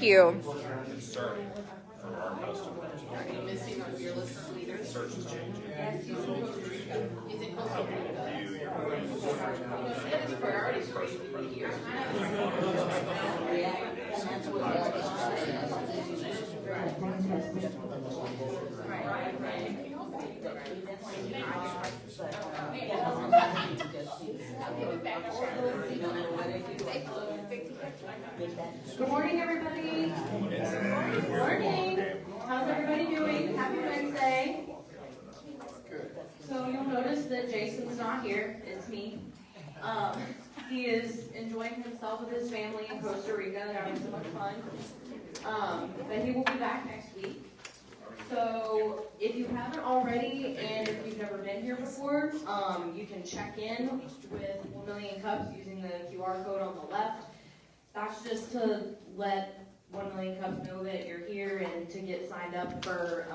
you. Concern from our customers. Are you missing on your list of leaders? Search is changing. Yes, he's in Costa Rica. He's in Costa Rica. You, your That is priorities for you to be here. Good morning, everybody. Good morning. How's everybody doing? Happy Wednesday. So you'll notice that Jason's not here. It's me. He is enjoying himself with his family in Costa Rica, having so much fun. But he will be back next week. So if you haven't already, and if you've never been here before, you can check in with 1 Million Cups using the QR code on the left. That's just to let 1 Million Cups know that you're here and to get signed up for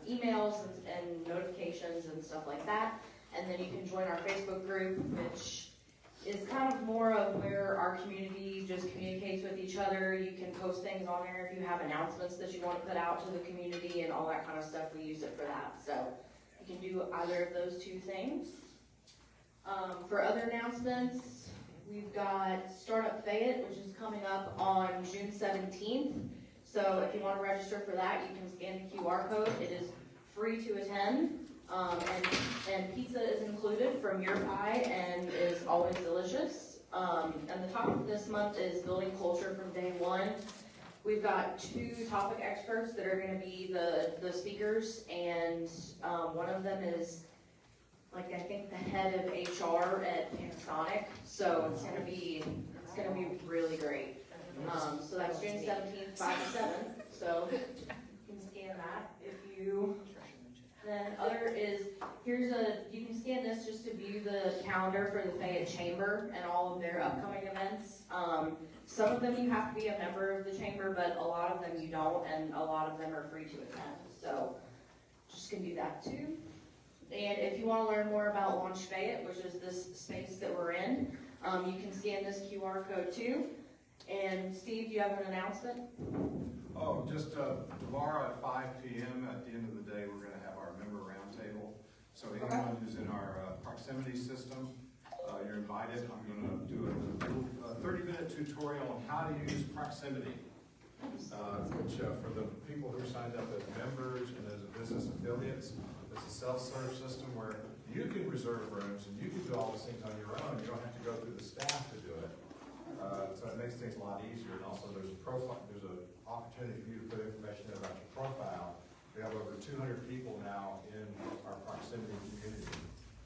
emails and notifications and stuff like that. And then you can join our Facebook group, which is kind of more of where our community just communicates with each other. You can post things on there if you have announcements that you want to put out to the community and all that kind of stuff. We use it for that. So you can do either of those two things. For other announcements, we've got Startup Fayette, which is coming up on June 17th. So if you want to register for that, you can scan the QR code. It is free to attend. And pizza is included from Your Pie and is always delicious. And the topic this month is building culture from day one. We've got 2 topic experts that are going to be the speakers, and one of them is, like, I think the head of HR at Panasonic. So it's going to be really great. So that's June 17th, 5 to 7. So you can scan that if you. Then other is, you can scan this just to view the calendar for the Fayette Chamber and all of their upcoming events. Some of them you have to be a member of the chamber, but a lot of them you don't, and a lot of them are free to attend. So just can do that too. And if you want to learn more about Launch Fayette, which is this space that we're in, you can scan this QR code too. And Steve, do you have an announcement? Oh, just tomorrow at 5 p.m. at the end of the day, we're going to have our member roundtable. So anyone who's in our proximity system, you're invited. I'm going to do a 30-minute tutorial on how to use proximity, which for the people who signed up as members and as business affiliates, it's a self-serve system where you can reserve rooms and you can do all these things on your own. You don't have to go through the staff to do it. So it makes things a lot easier. And also there's an opportunity for you to put information in about your profile. We have over 200 people now in our proximity community,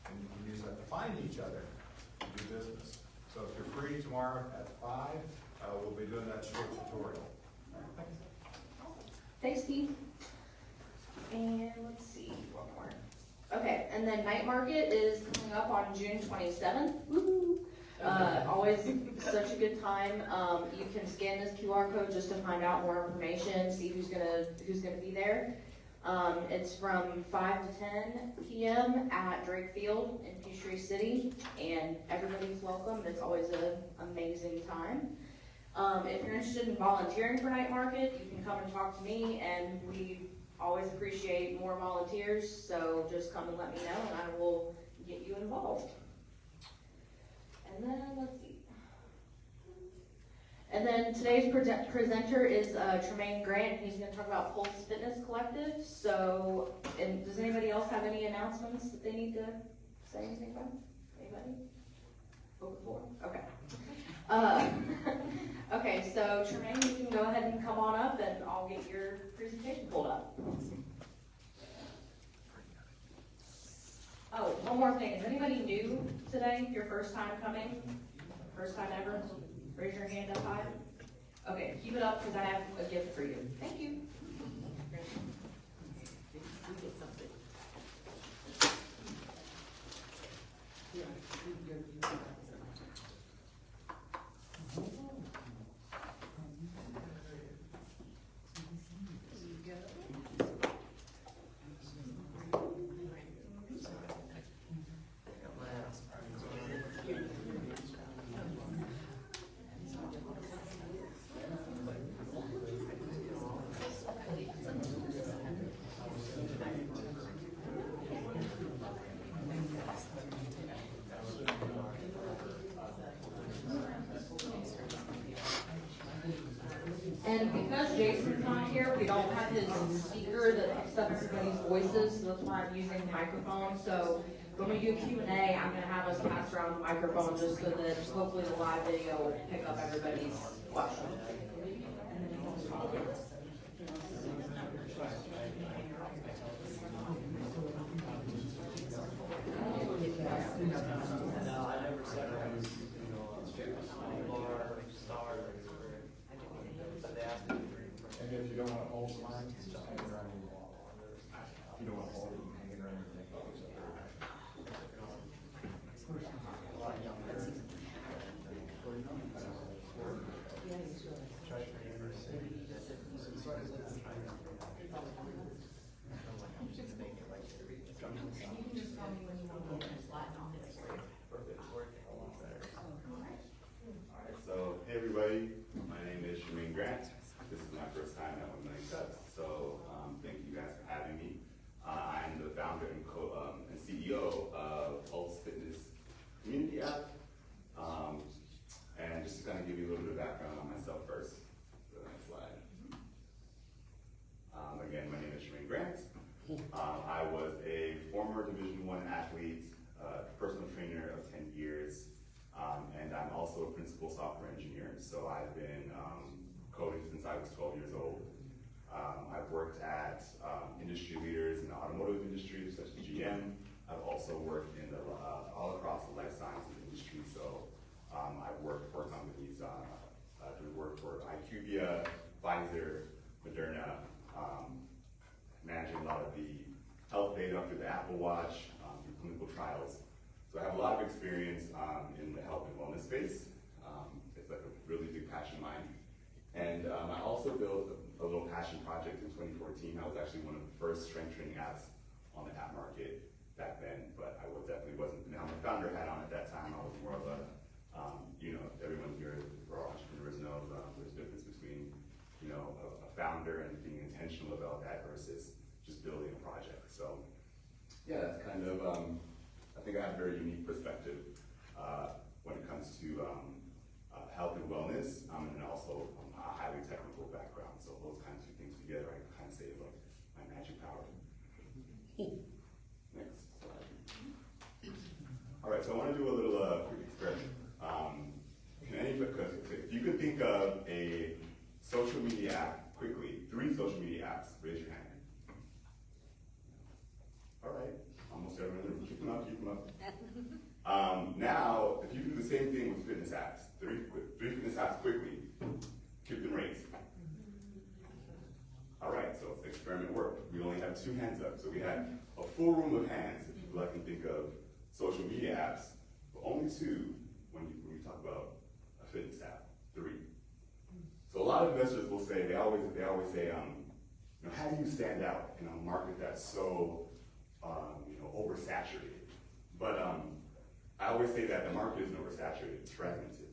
and you can use that to find each other and do business. So if you're free tomorrow at 5, we'll be doing that short tutorial. All right, thank you. Thanks, Steve. And let's see, one more. Okay, and then Night Market is coming up on June 27th. Woo-hoo. Always such a good time. You can scan this QR code just to find out more information, see who's gonna be there. It's from 5 to 10 p.m. at Drake Field in Peachtree City, and everybody's welcome. It's always an amazing time. If you're interested in volunteering for Night Market, you can come and talk to me, and we always appreciate more volunteers, so just come and let me know, and I will get you involved. And then, let's see. And then today's presenter is Tremaine Grant. He's going to talk about Pulse Fitness Collective. So, and does anybody else have any announcements that they need to say anything about? Anybody? Open floor? Okay. Okay, so Tremaine, you can go ahead and come on up, and I'll get your presentation pulled up. Oh, one more thing. Is anybody new today? Your first time coming? First time ever? Raise your hand up high. Okay, keep it up because I have a gift for you. Thank you. And because Jason's not here, we don't have his speaker that picks up everybody's voices, so that's why I'm using the microphone. So when we do Q&A, I'm gonna have us pass around the microphone just so that hopefully the live video will pick up everybody's questions. And if you don't want to hold the line, just hang it around your wall. If you don't want to hold it, hang it around your neck. So, hey everybody, my name is Shemaine Grant. This is my first time at 1 Million Cuts, so thank you guys for having me. I'm the founder and CEO of Pulse Fitness Community App. And just to kind of give you a little bit of background on myself first. The next slide. Again, my name is Shemaine Grant. I was a former Division I athlete, personal trainer of 10 years. And I'm also a principal software engineer, so I've been coding since I was 12 years old. I've worked at industry leaders in the automotive industry, such as GM. I've also worked in all across the life sciences industry, so I've worked for companies, I've worked for IQVIA, Pfizer, Moderna, managing a lot of the health data through the Apple Watch, through clinical trials. So I have a lot of experience in the health and wellness space. It's like a really big passion of mine. And I also built a little passion project in 2014. I was actually one of the first strength training apps on the app market back then, but I definitely wasn't, now my founder hat on at that time. I was more of a, everyone here, we're all entrepreneurs know there's a difference between, a founder and being intentional about that versus just building a project. So yeah, that's kind of, I think I have a very unique perspective when it comes to health and wellness, and also a highly technical background. So those kinds of things together, I can kind of say like my magic power. Next slide. All right, so I want to do a little quick experiment. If you could think of a social media app quickly, 3 social media apps, raise your hand. All right, almost everyone, keep them up, keep them up. Now, if you do the same thing with fitness apps, 3 fitness apps quickly, keep them raised. All right, so the experiment worked. We only have 2 hands up, so we had a full room of hands of people that can think of social media apps, but only 2 when we talk about a fitness app, 3. So a lot of investors will say, they always say, how do you stand out in a market that's so oversaturated? But I always say that the market isn't oversaturated, it's fragmented.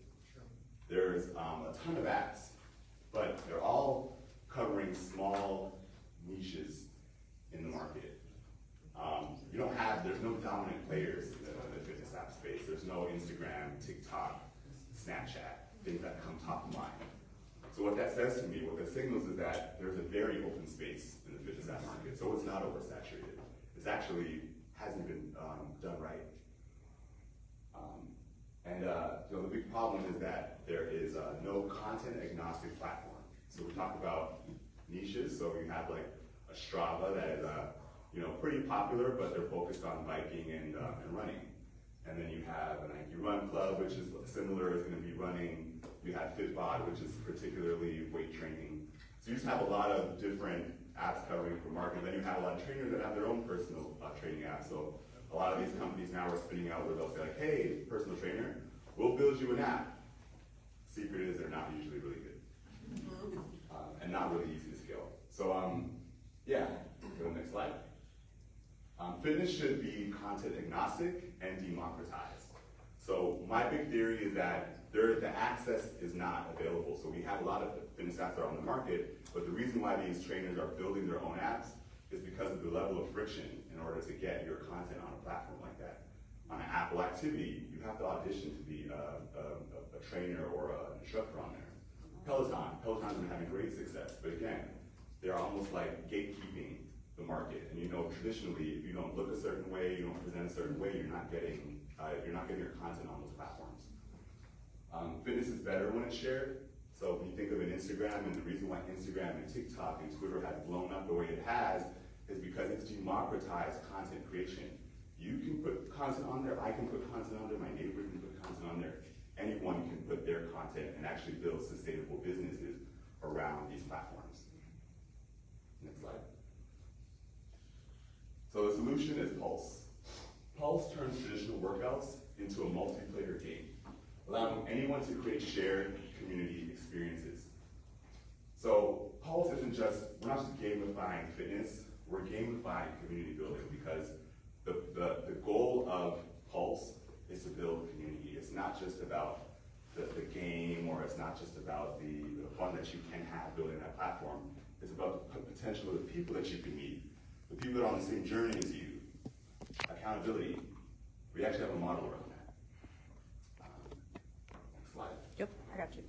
There's a ton of apps, but they're all covering small niches in the market. There's no dominant players in the fitness app space. There's no Instagram, TikTok, Snapchat, things that come top of mind. So what that says to me, what that signals is that there's a very open space in the fitness app market. So it's not oversaturated. It's actually hasn't been done right. The big problem is that there is no content agnostic platform. So we talk about niches. So we have like a Strava that is pretty popular, but they're focused on biking and running. And then you have an Nike Run Club, which is similar, is going to be running. You have Fitbod, which is particularly weight training. So you just have a lot of different apps covering for marketing. Then you have a lot of trainers that have their own personal training apps. So a lot of these companies now are spinning out where they'll say like, hey, personal trainer, we'll build you an app. Secret is they're not usually really good. And not really easy to scale. So yeah, go to the next slide. Fitness should be content agnostic and democratized. So my big theory is that the access is not available. So we have a lot of fitness apps that are on the market, but the reason why these trainers are building their own apps is because of the level of friction in order to get your content on a platform like that. On an Apple activity, you have to audition to be a trainer or an instructor on there. Peloton times been having great success, but again, they're almost like gatekeeping the market. And you know, traditionally, if you don't look a certain way, you don't present a certain way, you're not getting your content on those platforms. Fitness is better when it's shared. So when you think of an Instagram, and the reason why Instagram and TikTok and Twitter have blown up the way it has is because it's democratized content creation. You can put content on there, I can put content on there, my neighbor can put content on there. Anyone can put their content and actually build sustainable businesses around these platforms. Next slide. So the solution is Pulse. Pulse turns traditional workouts into a multiplayer game, allowing anyone to create shared community experiences. So Pulse isn't just, we're not just gamifying fitness, we're gamifying community building, because the goal of Pulse is to build community. It's not just about the game, or it's not just about the fun that you can have building that platform. It's about the potential of the people that you can meet, the people that are on the same journey as you. Accountability. We actually have a model around that. Next slide. Yep, I got you.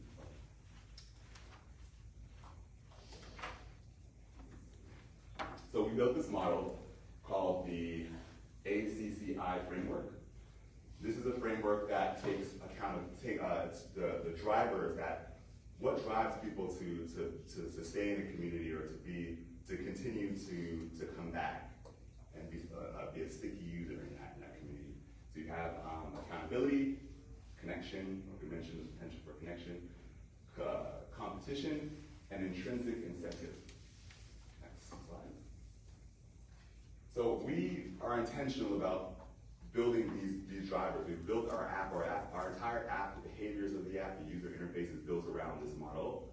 So we built this model called the ACCI framework. This is a framework that takes account of the drivers, that what drives people to stay in the community, or to continue to come back and be a sticky user in that community. So you have accountability, connection, like we mentioned, the potential for connection, competition, and intrinsic incentive. Next slide. So we are intentional about building these drivers. We've built our entire app, the behaviors of the app, the user interface is built around this model,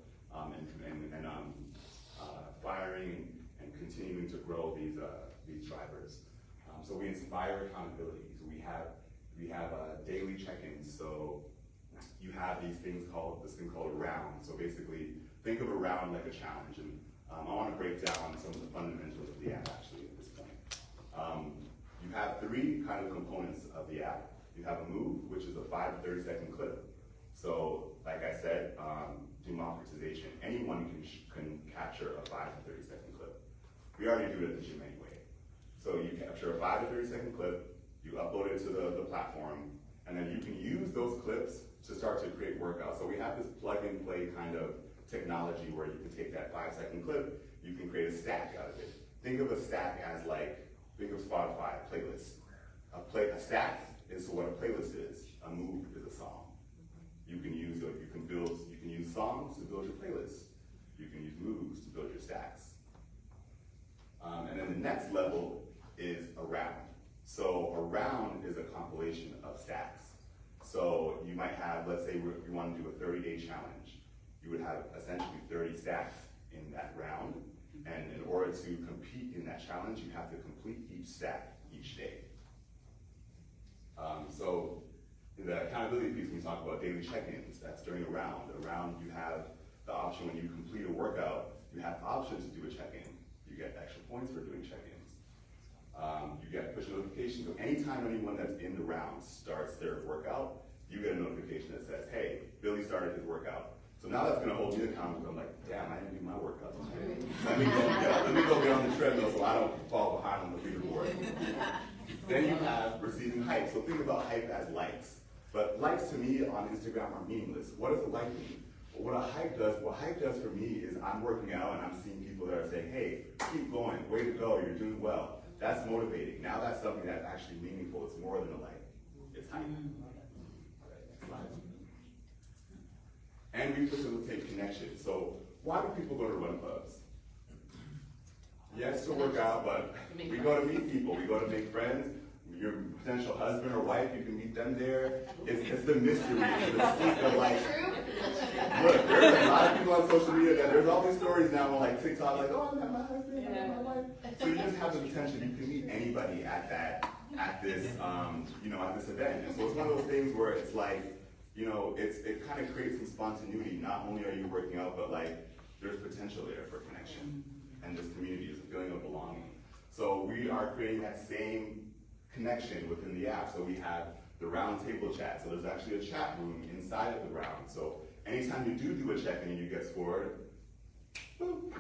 firing and continuing to grow these drivers. So we inspire accountability. So we have daily check-ins. So you have this thing called a round. So basically, think of a round like a challenge. And I want to break down some of the fundamentals of the app actually at this point. You have three kind of components of the app. You have a move, which is a 5 to 30 second clip. So, like I said, democratization. Anyone can capture a 5 to 30 second clip. We already do it at the gym anyway. So you capture a 5 to 30 second clip, you upload it to the platform, and then you can use those clips to start to create workouts. So we have this plug and play kind of technology where you can take that 5 second clip, you can create a stack out of it. Think of a stack as think of Spotify, a playlist. A stack is what a playlist is. A move is a song. You can use songs to build your playlist. You can use moves to build your stacks. And then the next level is a round. So a round is a compilation of stacks. So you might have, let's say we want to do a 30-day challenge. You would have essentially 30 stacks in that round. And in order to compete in that challenge, you have to complete each stack each day. So the accountability piece, when we talk about daily check-ins, that's during a round. A round, you have the option when you complete a workout, you have options to do a check-in. You get extra points for doing check-ins. You get push notifications. So anytime anyone that's in the round starts their workout, you get a notification that says, hey, Billy started his workout. So now that's gonna hold me accountable. I'm like, damn, I didn't do my workout today. Let me go get on the treadmill so I don't fall behind on the leaderboard. Then you have receiving hype. So think about hype as likes. But likes to me on Instagram are meaningless. What does a like mean? Well, what hype does for me is I'm working out and I'm seeing people that are saying, hey, keep going, way to go, you're doing well. That's motivating. Now that's something that's actually meaningful. It's more than a like. It's hype. Next slide. And we facilitate connection. So why do people go to run clubs? Yes, to work out, but we go to meet people. We go to make friends. Your potential husband or wife, you can meet them there. It's the mystery. It's like, look, there's a lot of people on social media that there's all these stories now on like TikTok, like, oh, I met my husband, I met my wife. So you just have the potential. You can meet anybody at this event. And so it's one of those things where it's like, it kind of creates some spontaneity. Not only are you working out, but like there's potential there for connection. And this community is a feeling of belonging. So we are creating that same connection within the app. So we have the round table chat. So there's actually a chat room inside of the round. So anytime you do a check-in and you get scored, boop,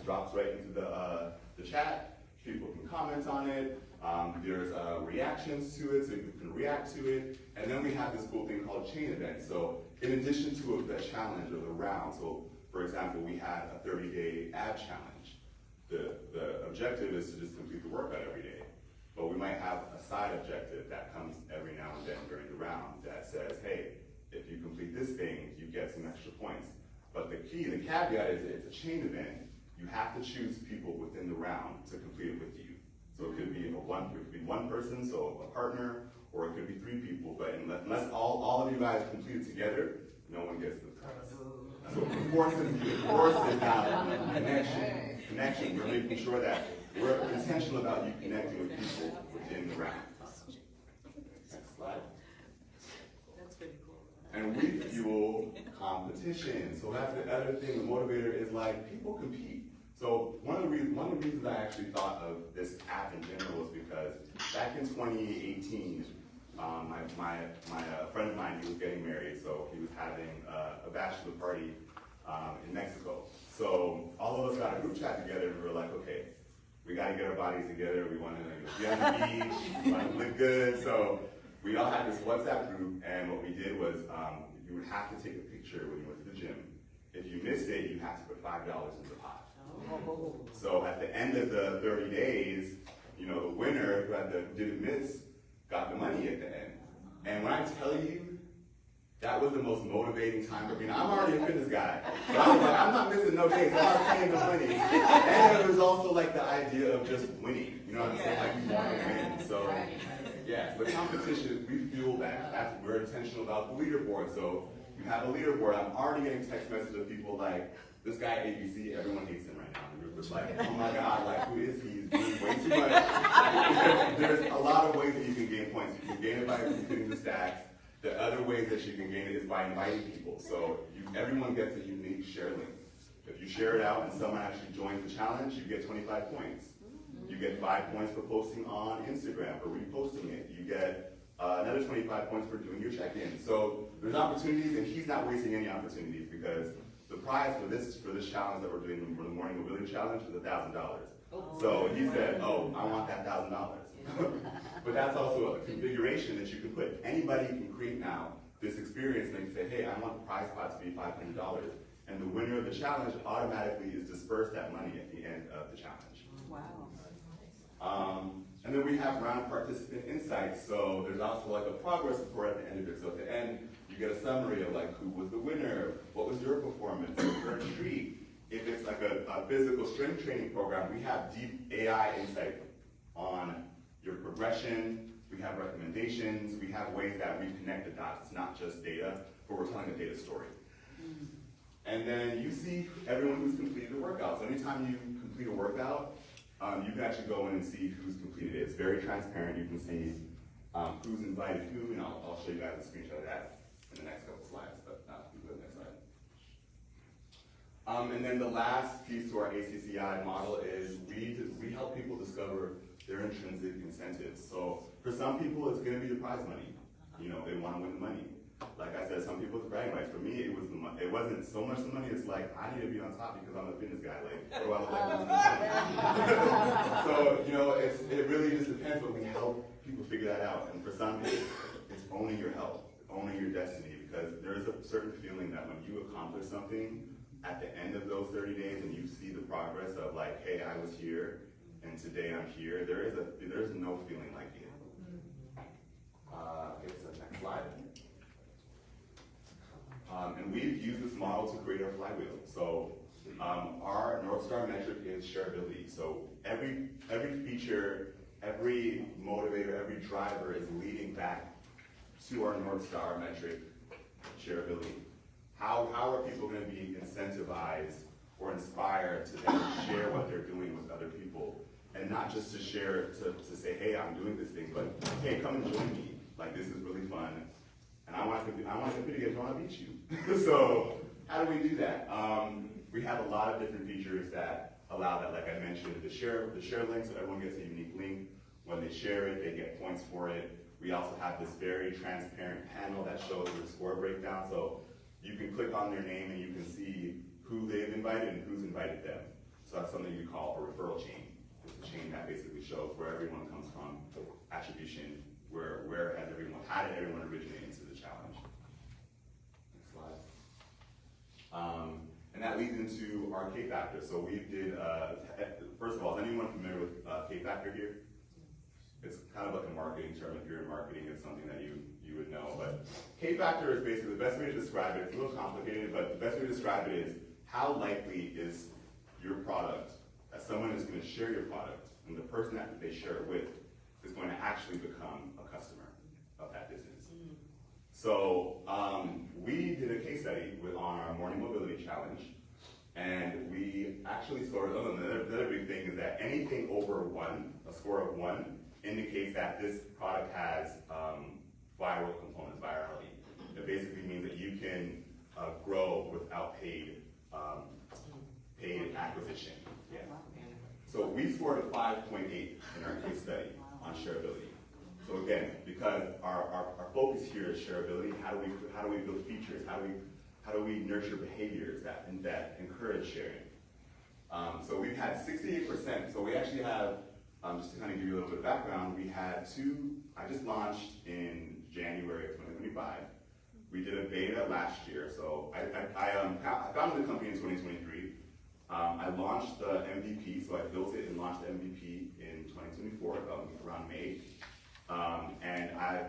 drops right into the chat. People can comment on it. There's reactions to it, so you can react to it. And then we have this cool thing called chain events. So in addition to the challenge or the round, so for example, we had a 30-day ab challenge. The objective is to just complete the workout every day. But we might have a side objective that comes every now and then during the round that says, hey, if you complete this thing, you get some extra points. But the caveat is it's a chain event. You have to choose people within the round to complete it with you. So it could be one person, so a partner, or it could be 3 people. But unless all of you guys complete it together, no one gets the prize. So it forces down connection. We're making sure that we're intentional about you connecting with people within the round. Next slide. That's pretty cool. And we fuel competition. So that's the other thing. The motivator is like people compete. So one of the reasons I actually thought of this app in general was because back in 2018, my friend of mine, he was getting married, so he was having a bachelor party in Mexico. So all of us got a group chat together, and we were like, okay, we got to get our bodies together. We want to be on the beach. We want to look good. So we all had this WhatsApp group, and what we did was you would have to take a picture when you went to the gym. If you missed it, you had to put $5 in the pot. So at the end of the 30 days, you know, the winner who didn't miss got the money at the end. And when I tell you, that was the most motivating time for me. Now, I'm already a fitness guy, but I was like, I'm not missing no days. I'm not paying the money. And it was also like the idea of just winning. You know what I'm saying? Like you want to win. So yeah, the competition, we fuel that. We're intentional about the leaderboard. So you have a leaderboard. I'm already getting text messages of people like, this guy ABC, everyone hates him right now. The group is like, oh my God, like who is he? He's doing way too much. There's a lot of ways that you can gain points. You can gain it by completing the stacks. The other ways that you can gain it is by inviting people. So everyone gets a unique share link. If you share it out and someone actually joins the challenge, you get 25 points. You get 5 points for posting on Instagram, for reposting it. You get another 25 points for doing your check-in. So there's opportunities, and he's not wasting any opportunities because the prize for this challenge that we're doing for the Morning Mobility Challenge is $1,000. So he said, oh, I want that $1,000. But that's also a configuration that you can put. Anybody can create now this experience and say, hey, I want the prize pot to be $500. And the winner of the challenge automatically is dispersed that money at the end of the challenge. Wow. And then we have round participant insights. So there's also like a progress report at the end of it. So at the end, you get a summary of like who was the winner, what was your performance, your current streak. If it's like a physical strength training program, we have deep AI insight on your progression. We have recommendations. We have ways that we connect the dots. It's not just data, but we're telling a data story. And then you see everyone who's completed the workout. So anytime you complete a workout, you can actually go in and see who's completed it. It's very transparent. You can see who's invited who, and I'll show you guys a screenshot of that in the next couple slides, but you can go to the next slide. And then the last piece to our ACCI model is we help people discover their intrinsic incentives. So for some people, it's going to be the prize money. You know, they want to win the money. Like I said, some people it's bragging rights. For me, it was it wasn't so much the money. It's like I need to be on top because I'm a fitness guy. Like, what do I look like? So you know, it really just depends. But we help people figure that out. And for some, it's owning your health, owning your destiny, because there is a certain feeling that when you accomplish something at the end of those 30 days and you see the progress of like, hey, I was here and today I'm here. There is no feeling like it. Okay, so next slide. And we've used this model to create our flywheel. So our North Star metric is shareability. So every feature, every motivator, every driver is leading back to our North Star metric, shareability. How are people going to be incentivized or inspired to then share what they're doing with other people? And not just to share to say, hey, I'm doing this thing, but hey, come and join me. Like, this is really fun. And I want to compete against you, I want to beat you. So how do we do that? We have a lot of different features that allow that, like I mentioned, the share link, so everyone gets a unique link. When they share it, they get points for it. We also have this very transparent panel that shows the score breakdown. So you can click on their name and you can see who they've invited and who's invited them. So that's something we call a referral chain. It's a chain that basically shows where everyone comes from, attribution, how did everyone originate into the challenge. Next slide. And that leads into our K Factor. So we did, first of all, is anyone familiar with K Factor here? It's kind of like a marketing term. If you're in marketing, it's something that you would know. But K Factor is basically, the best way to describe it, it's a little complicated, but the best way to describe it is how likely is your product that someone is going to share your product, and the person that they share it with is going to actually become a customer of that business. So we did a case study on our morning mobility challenge, and we actually scored, the other big thing is that anything over 1, a score of 1, indicates that this product has viral components, virality. It basically means that you can grow without paid acquisition. Yeah. So we scored a 5.8 in our case study on shareability. So again, because our focus here is shareability, how do we build features? How do we nurture behaviors that encourage sharing? So we've had 68%. So we actually have, just to kind of give you a little bit of background, we had I just launched in January of 2025. We did a beta last year. So I founded the company in 2023. I launched the MVP, so I built it and launched the MVP in 2024, around May. And I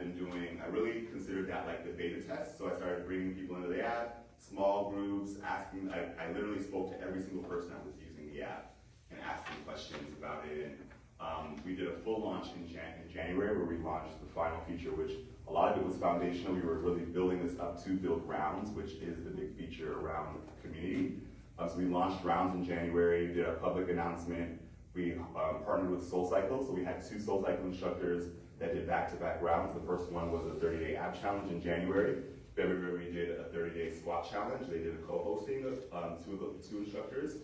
really considered that like the beta test. So I started bringing people into the app, small groups, asking, I literally spoke to every single person that was using the app and asked them questions about it. And we did a full launch in January where we launched the final feature, which a lot of it was foundational. We were really building this up to build rounds, which is the big feature around the community. So we launched rounds in January, did a public announcement. We partnered with SoulCycle, so we had 2 SoulCycle instructors that did back-to-back rounds. The first one was a 30-day app challenge in January. February, we did a 30-day squat challenge. They did a co-hosting of 2 instructors.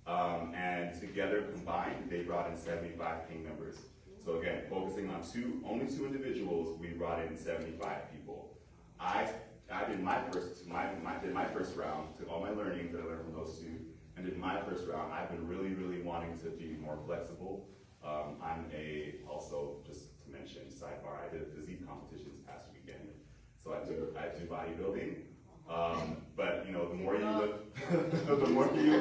And together, combined, they brought in 75 paying members. So again, focusing on only 2 individuals, we brought in 75 people. I did my first round, took all my learnings that I learned from those 2, and did my first round. I've been really, really wanting to be more flexible. Also, just to mention, sidebar, I did a physique competition this past weekend. So I do bodybuilding. But you know, the more you lift, the more you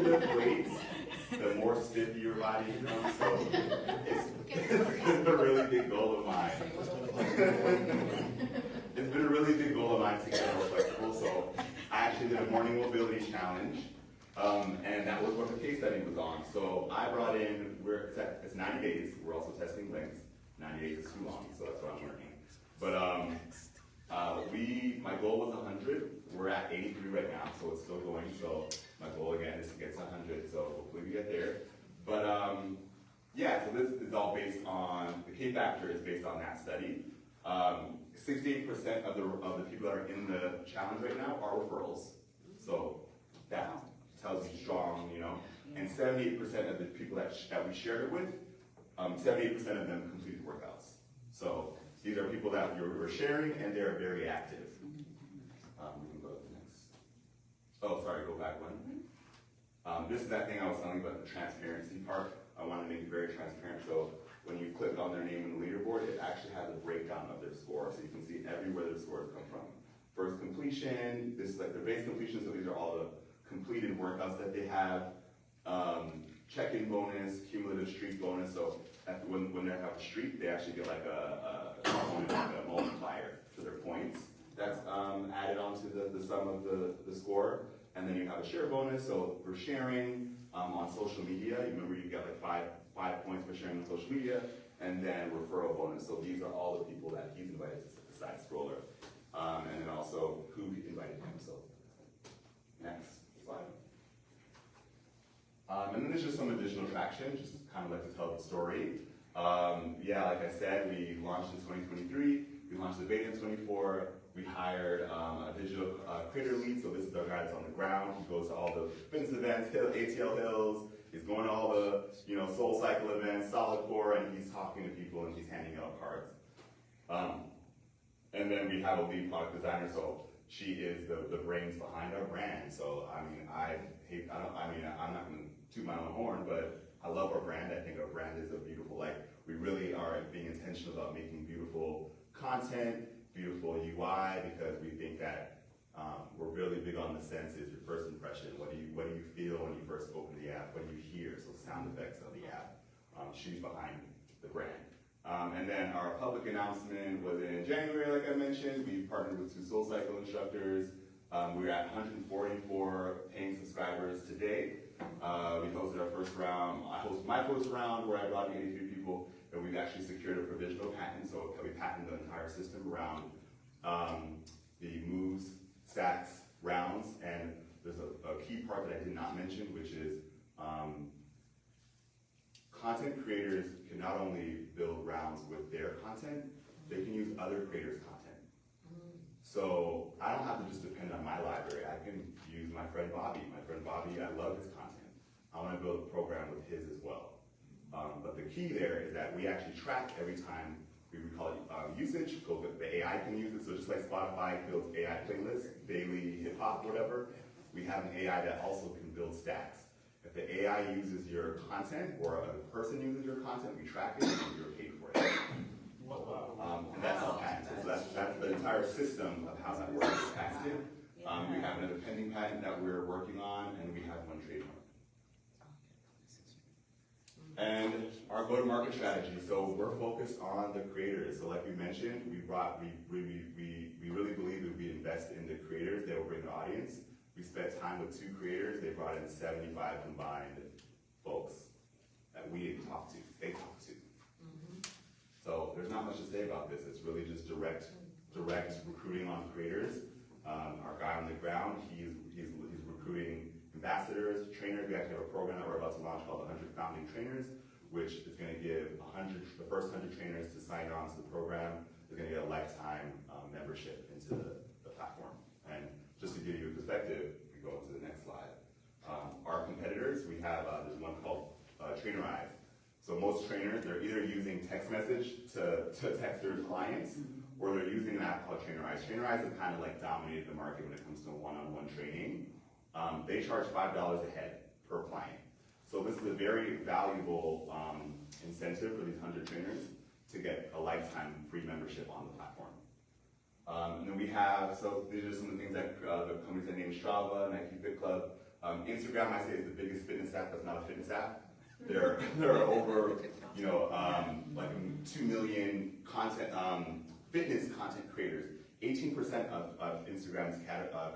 lift weights, the more stiff your body becomes. So it's a really big goal of mine. It's been a really big goal of mine to get more flexible. So I actually did a morning mobility challenge. And that was what the case study was on. So I brought in, it's 90 days. We're also testing lengths. 90 days is too long, so that's what I'm learning. But my goal was 100. We're at 83 right now, so it's still going. So my goal again is to get to 100. So hopefully we get there. But yeah, so this is all based on the K Factor is based on that study. 68% of the people that are in the challenge right now are referrals. So that tells you strong, you know. And 78% of the people that we shared it with, 78% of them completed workouts. So these are people that we're sharing, and they're very active. We can go to the next. Oh, sorry, go back one. This is that thing I was telling you about, the transparency part. I wanted to make it very transparent. So when you click on their name in the leaderboard, it actually has a breakdown of their score. So you can see everywhere their scores come from. First completion, this is like their base completion, so these are all the completed workouts that they have. Check-in bonus, cumulative streak bonus. So when they have a streak, they actually get like a multiplier to their points. That's added onto the sum of the score. And then you have a share bonus. So for sharing on social media, you remember you get like five points for sharing on social media, and then referral bonus. So these are all the people that he's invited to the side scroller, and then also who invited him. So next slide. And then there's just some additional traction, just kind of like to tell the story. Yeah, like I said, we launched in 2023. We launched the beta in 24. We hired a digital creator lead, so this is our guy that's on the ground. He goes to all the fitness events, ATL Hills. He's going to all the, SoulCycle events, Solid Core, and he's talking to people and he's handing out cards. And then we have a lead product designer. So she is the brains behind our brand. So, I mean, I'm not gonna toot my own horn, but I love our brand. I think our brand is a beautiful, like, we really are being intentional about making beautiful content, beautiful UI, because we think that we're really big on the senses, your first impression. What do you feel when you first open the app? What do you hear? So sound effects of the app. She's behind the brand. And then our public announcement was in January, like I mentioned. We partnered with 2 SoulCycle instructors. We're at 144 paying subscribers today. We hosted our first round. I hosted my first round where I brought in 83 people, and we've actually secured a provisional patent. So we patented the entire system around the moves, stacks, rounds, and there's a key part that I did not mention, which is content creators can not only build rounds with their content, they can use other creators' content. So I don't have to just depend on my library. I can use my friend Bobby. My friend Bobby, I love his content. I want to build a program with his as well. But the key there is that we actually track every time we call it usage, so that the AI can use it. So just like Spotify builds AI playlists, daily hip hop, whatever, we have an AI that also can build stacks. If the AI uses your content or a person uses your content, we track it and you're paid for it. And that's all patented. So that's the entire system of how that works is patented. We have another pending patent that we're working on, and we have 1 trademark. And our go-to-market strategy. So we're focused on the creators. So like we mentioned, we really believe if we invest in the creators, they will bring the audience. We spent time with 2 creators. They brought in 75 combined folks that we didn't talk to. They talked to. So there's not much to say about this. It's really just direct recruiting on creators. Our guy on the ground, he's recruiting ambassadors, trainers. We actually have a program that we're about to launch called the 100 Founding Trainers, which is going to give the first 100 trainers to sign on to the program is going to get a lifetime membership into the platform. And just to give you a perspective, we go into the next slide. Our competitors, we have, there's one called Trainerize. So most trainers, they're either using text message to text their clients, or they're using an app called Trainerize. Trainerize has kind of like dominated the market when it comes to one-on-one training. They charge $5 a head per client. So this is a very valuable incentive for these 100 trainers to get a lifetime free membership on the platform. And then we have, so these are some of the things that the companies that name Strava, Nike Fit Club. Instagram, I say, is the biggest fitness app that's not a fitness app. There are over, like 2 million fitness content creators. 18% of Instagram's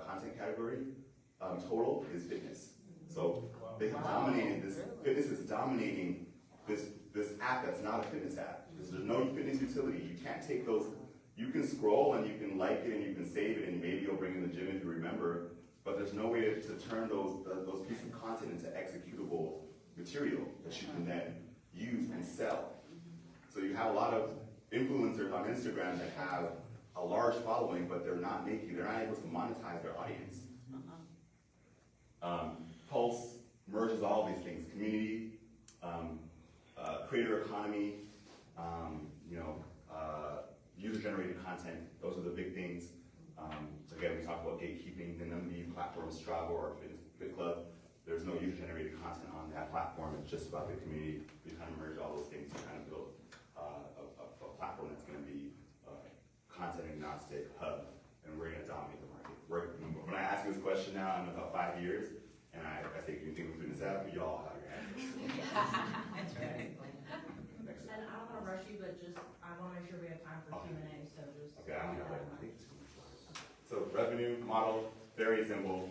content category total is fitness. So they've dominated this. Fitness is dominating this app that's not a fitness app. Because there's no fitness utility. You can't take those. You can scroll and you can like it and you can save it and maybe you'll bring in the gym if you remember. But there's no way to turn those pieces of content into executable material that you can then use and sell. So you have a lot of influencers on Instagram that have a large following, but they're not able to monetize their audience. Pulse merges all these things: community, creator economy, user-generated content. Those are the big things. Again, we talked about gatekeeping. The none of these platforms, Strava or Fit Club, there's no user-generated content on that platform. It's just about the community. We kind of merge all those things to kind of build a platform that's going to be a content-agnostic hub, and we're going to dominate the market. When I ask you this question now in about 5 years, and I say, can you think of fitness app? You all have your hands. That's right. Next And I don't wanna rush you, but just, I wanna make sure we have time for Okay. Q&A, so just. Okay, I don't have like, I think it's too much. So revenue model, very simple.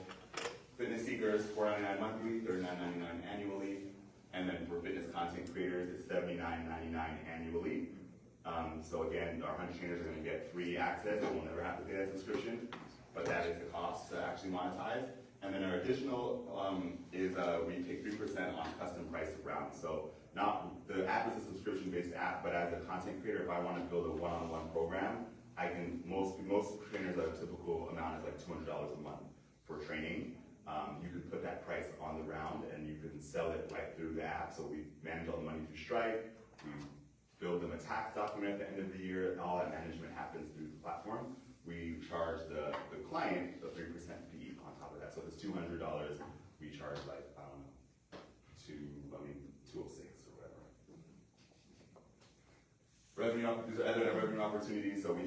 Fitness seekers, $4.99 monthly, $39.99 annually. And then for fitness content creators, it's $79.99 annually. So again, our 100 trainers are gonna get free access. They will never have to pay that subscription, but that is the cost to actually monetize. And then our additional is we take 3% on custom priced rounds. So the app is a subscription-based app, but as a content creator, if I want to build a one-on-one program, I can. Most trainers, a typical amount is like $200 a month for training. You can put that price on the round, and you can sell it right through the app. So we manage all the money through Stripe. We build them a tax document at the end of the year, and all that management happens through the platform. we charge the client a 3% fee on top of that. So if it's $200, we charge like, 206 or whatever. These are other revenue opportunities. So we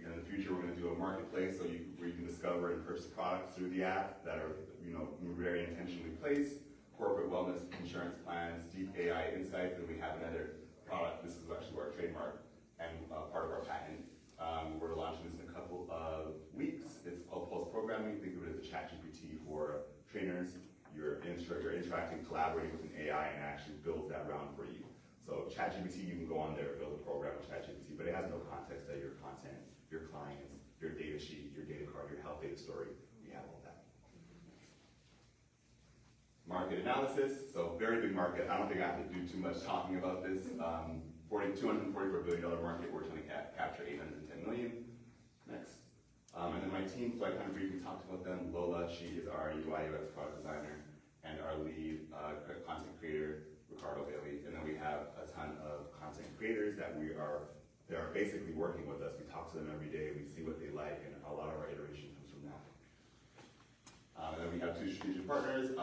in the future we're going to do a marketplace where you can discover and purchase products through the app that are very intentionally placed. Corporate wellness insurance plans, deep AI insights, and we have another product. This is actually our trademark and part of our patent. We're launching this in a couple of weeks. It's called Pulse Programming. Think of it as a ChatGPT for trainers. You're interacting, collaborating with an AI, and it actually builds that round for you. So ChatGPT, you can go on there and build a program with ChatGPT, but it has no context of your content, your clients, your data sheet, your data card, your health data story. We have all that. Market analysis, so very big market. I don't think I have to do too much talking about this. $244 billion market, we're trying to capture 810 million. Next. And then my team, so I kind of briefly talked about them. Lola, she is our UI UX product designer, and our lead content creator, Ricardo Bailey. And then we have a ton of content creators that they are basically working with us. We talk to them every day, we see what they like, and a lot of our iteration comes from that. And then we have two strategic partners,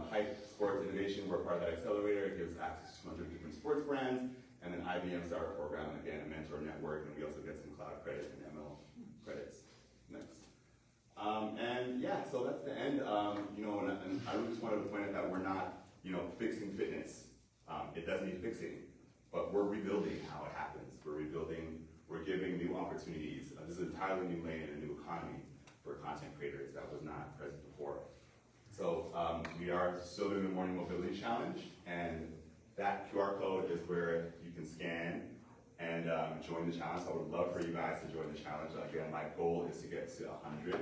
Hype Sports Innovation, we're part of that accelerator. It gives access to 200 different sports brands. And then IBM Startup Program, again, a mentor network, and we also get some cloud credit and ML credits. Next. And yeah, so that's the end. And I really just wanted to point out that we're not, fixing fitness. It does need fixing, but we're rebuilding how it happens. We're giving new opportunities. This is an entirely new lane and a new economy for content creators that was not present before. So we are still doing the Morning Mobility Challenge, and that QR code is where you can scan and join the challenge. So I would love for you guys to join the challenge. Again, my goal is to get to 100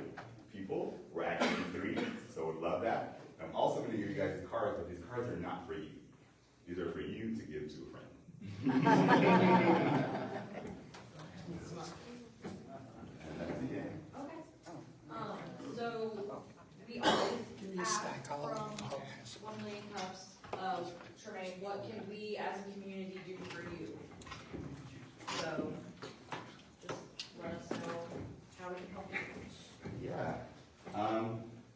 people. We're at 83, so I would love that. I'm also going to give you guys cards, but these cards are not for you. These are for you to give to a friend. And that's the end. Okay. So we always ask from 1 million cups of Tremaine, what can we as a community do for you? So just let us know how we can help you. Yeah.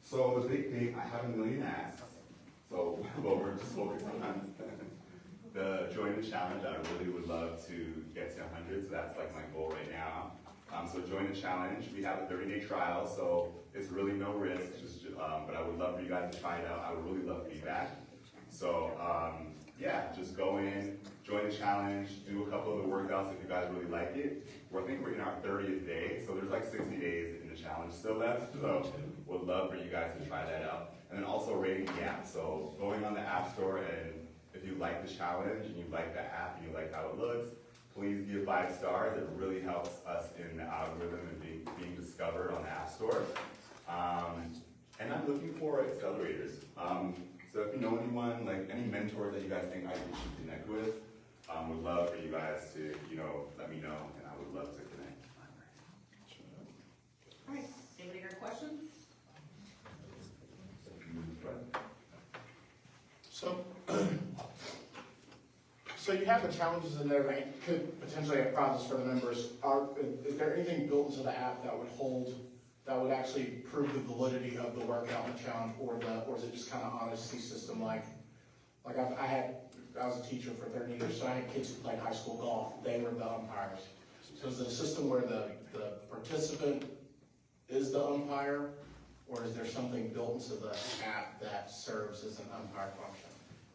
So the big thing, I have 1 million asks. So, but we're just focused on the join the challenge. I really would love to get to 100, so that's like my goal right now. So join the challenge. We have a 30-day trial, so it's really no risk. But I would love for you guys to try it out. I would really love feedback. So yeah, just go in, join the challenge, do a couple of the workouts if you guys really like it. I think we're in our 30th day, so there's like 60 days in the challenge still left. So would love for you guys to try that out. And then also rating the app. So going on the App Store, and if you like the challenge and you like the app and you like how it looks, please give 5 stars. It really helps us in the algorithm and being discovered on the App Store. And I'm looking for accelerators. So if you know anyone, like any mentors that you guys think I should connect with, would love for you guys to, let me know, and I would love to connect. All right, anybody got questions? So you have the challenges in there that could potentially have problems for the members. Is there anything built into the app that would actually prove the validity of the workout and the challenge, or is it just kind of honesty system like I was a teacher for 30 years, so I had kids who played high school golf. They were the umpires. So is it a system where the participant is the umpire, or is there something built into the app that serves as an umpire function?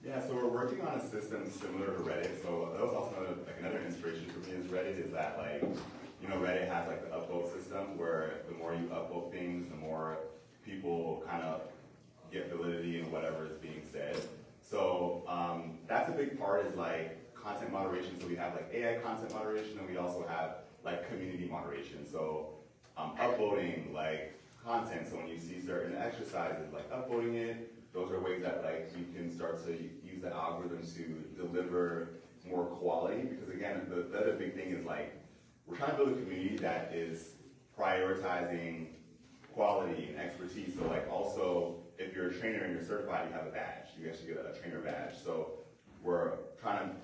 Yeah, so we're working on a system similar to Reddit. So that was also another inspiration for me is Reddit is that Reddit has like the upvote system where the more you upvote things, the more people kind of get validity in whatever is being said. So that's a big part is like content moderation. So we have like AI content moderation, and we also have like community moderation. So upvoting like content. So when you see certain exercises, like upvoting it, those are ways that like you can start to use the algorithm to deliver more quality. Because again, the other big thing is like we're trying to build a community that is prioritizing quality and expertise. So like also, if you're a trainer and you're certified, you have a badge. You actually get a trainer badge. So we're trying to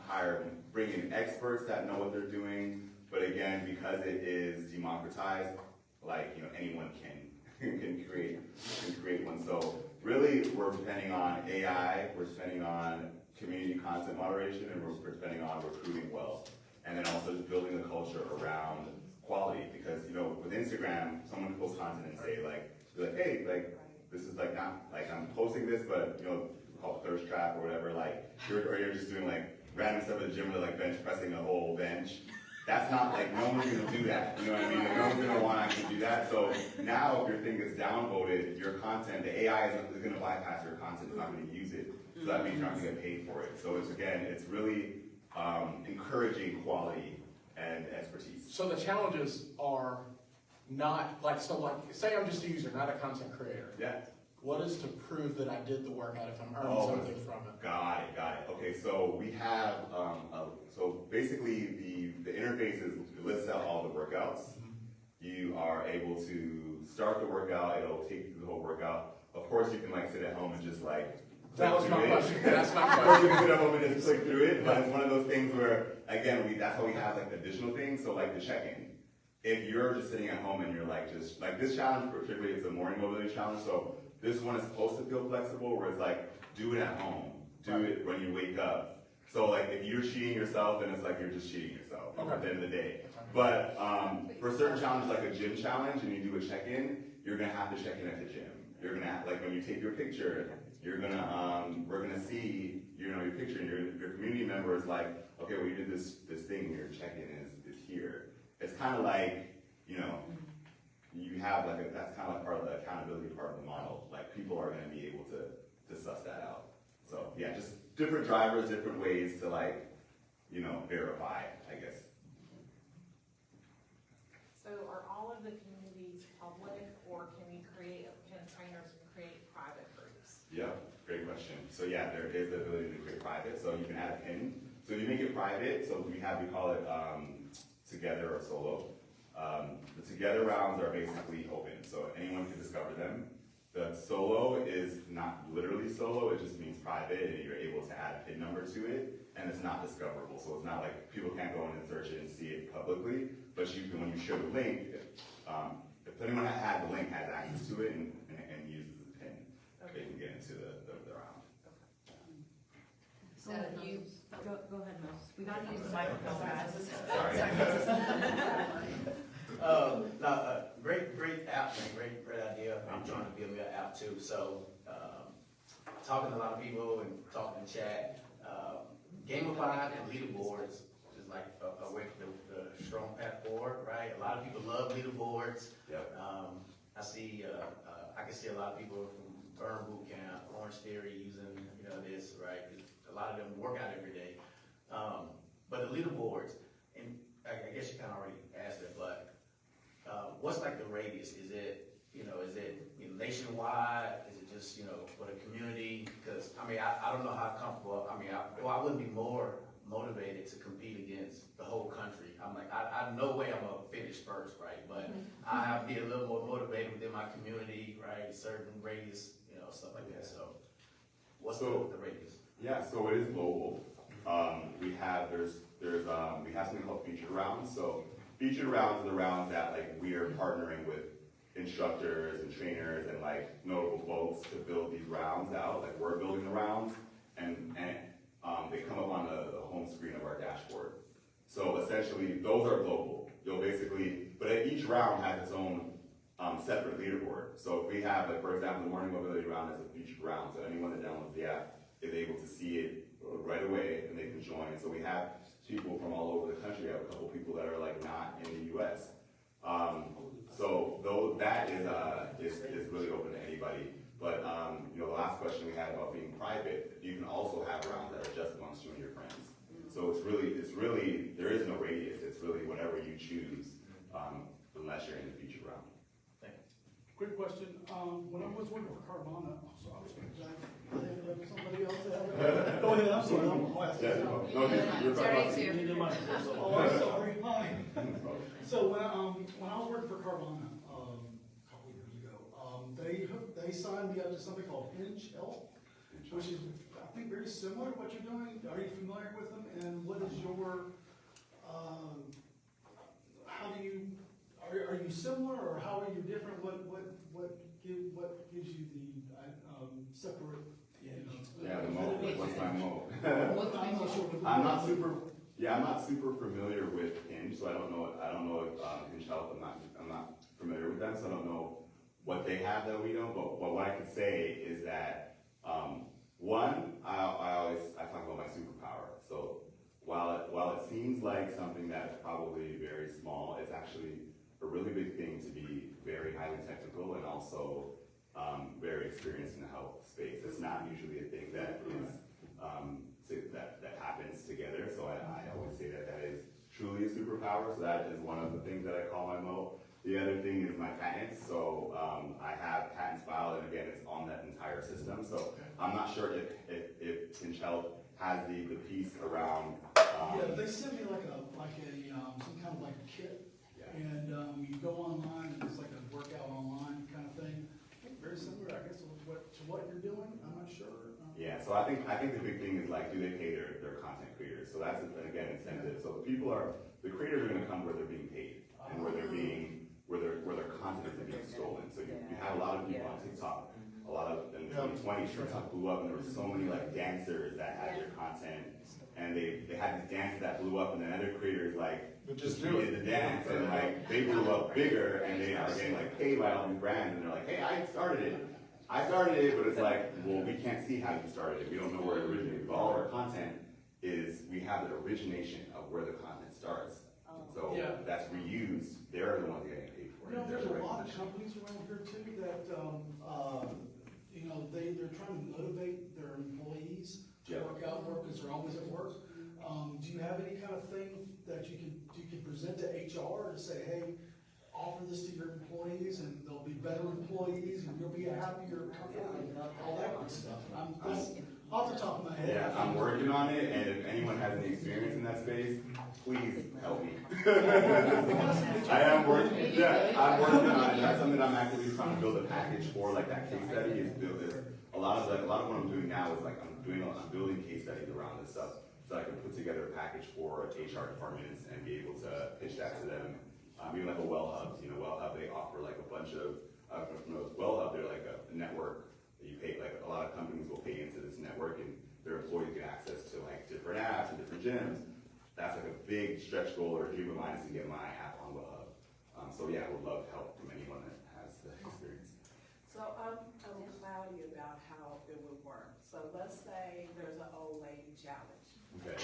bring in experts that know what they're doing. But again, because it is democratized, like, anyone can create one. So really, we're depending on AI, we're depending on community content moderation, and we're depending on recruiting well. And then also just building the culture around quality, because, with Instagram, someone can post content and say be like, hey, this is not, I'm posting this, but, call it thirst trap or whatever, you're just doing random stuff at the gym, or bench pressing a whole bench. That's not no one's gonna do that, you know what I mean? No one's gonna wanna actually do that. So now if your thing gets downvoted, your content, the AI is gonna bypass your content, it's not gonna use it. So that means you're not gonna get paid for it. So it's really encouraging quality and expertise. So the challenges are not, say I'm just a user, not a content creator. Yeah. What is to prove that I did the work out if I'm earning something from it? Got it. Okay, so we have, so basically the interface lists out all the workouts. You are able to start the workout, it'll take you through the whole workout. Of course, you can sit at home and just that was my question. That's my or you question. can sit at home and just click through it, but it's one of those things where, again, that's how we have additional things, so the check-in. If you're just sitting at home and you're this challenge, particularly it's a morning mobility challenge, so this one is supposed to feel flexible, where it's do it at home, do it when you wake up. So if you're cheating yourself, then it's you're just cheating yourself at the end of the day. But for certain challenges like a gym challenge and you do a check-in, you're gonna have to check in at the gym. You're gonna have, when you take your picture, you're gonna we're gonna see your picture, and your community member is okay, well you did this thing, your check-in is here. It's kind of you have that's kind of part of the accountability part of the model. People are gonna be able to suss that out. So yeah, just different drivers, different ways to verify, I guess. So are all of the communities public, or can trainers create private groups? Yeah, great question. So yeah, there is the ability to create private, so you can add a pin. So you make it private, so we call it together or solo. The together rounds are basically open, so anyone can discover them. The solo is not literally solo, it just means private, and you're able to add a pin number to it, and it's not discoverable. So it's not people can't go in and search it and see it publicly, but you can, when you share the link, if anyone that has the link has access to it and uses the pin, they can get into the round. So you, go ahead, Moses. We gotta use the microphone, guys. Great app, man, great idea. I'm trying to build me an app too. So, talking to a lot of people and talking in chat, gamified and leaderboards is a way for the strong path forward, right? A lot of people love leaderboards. Yep. I can see a lot of people from Burn Boot Camp, Orange Theory using, this, right? A lot of them work out every day. But the leaderboards, and I guess you kind of already asked it, but what's the radius? Is it nationwide? Is it just, for the community? Because, I don't know how comfortable, I wouldn't be more motivated to compete against the whole country. I no way I'm gonna finish first, right? But I have to be a little more motivated within my community, right? Certain radius, stuff like that. So, what's the radius? Yeah, so it is global. We have something called featured rounds. So featured rounds are the rounds that we are partnering with instructors and trainers and notable folks to build these rounds out. We're building the rounds, and they come up on the home screen of our dashboard. So essentially, those are global. But each round has its own separate leaderboard. So if we have, for example, the morning mobility round is a featured round, so anyone that downloads the app is able to see it right away and they can join. So we have people from all over the country. We have a couple people that are not in the U.S. So though that is really open to anybody. But the last question we had about being private, you can also have rounds that are just amongst you and your friends. So it's really there is no radius. It's really whatever you choose, unless you're in the featured round. Quick question, when I was working for Carvana, so I was somebody else. Go ahead, I'm sorry, I'm asking. You're Oh, I'm sorry, hi. So when I was working for Carvana, a couple of years ago, they signed me up to something called Hinge Health, which is, I think, very similar to what you're doing. Are you familiar with them? And what is your, are you similar, or how are you different? What gives you the, separate, you know? Yeah, the moat, what's my moat? I'm not sure. I'm not super familiar with Hinge, so I don't know if Hinge Health, I'm not familiar with them, so I don't know what they have that we don't, but what I could say is that, one, I talk about my superpower. So while it seems like something that's probably very small, it's actually a really big thing to be very highly technical and also very experienced in the health space. It's not usually a thing that is that happens together. So I always say that is truly a superpower. So that is one of the things that I call my moat. The other thing is my patents. So I have patents filed, and again, it's on that entire system. So I'm not sure if Hinge Health has the piece around. Yeah, they sent me like a some kind of like a kit, and you go online and it's like a workout online kind of thing. Very similar, I guess, to what you're doing. I'm not sure. Yeah, so I think the big thing is like, do they pay their content creators? So that's again incentive. So the creators are going to come where they're being paid and where their content is being stolen. So you have a lot of people on TikTok. A lot of in 2020, TikTok blew up, and there were so many like dancers that had their content, and they had these dances that blew up, and then other creators like just did the dance, and like they blew up bigger, and they are getting like paid by all these brands, and they're like, hey, I started it, but it's like, well, we can't see how you started it. We don't know where it originated. But all of our content is, we have the origination of where the content starts. So that's reused. They're the ones getting paid for it. You know, there's a lot of companies around here too that, you know, they're trying to motivate their employees to work out more because they're always at work. Do you have any kind of thing that you can present to HR to say, hey, offer this to your employees and they'll be better employees and you'll be a happier company and all that good stuff? Off the top of my head. Yeah, I'm working on it, and if anyone has any experience in that space, please help me. I'm working on it. That's something I'm actively trying to build a package for, like that case study is built. A lot of what I'm doing now is like I'm building case studies around this stuff, so I can put together a package for HR departments and be able to pitch that to them. Even like a Well Hub, Well Hub, they offer like a bunch of, Well Hub, they're like a network that you pay, like a lot of companies will pay into this network and their employees get access to like different apps and different gyms. That's like a big stretch goal or a dream of mine is to get my app on Well Hub. So yeah, I would love help from anyone that has the experience. So I'm cloudy about how it would work. So let's say there's an old lady challenge. Okay.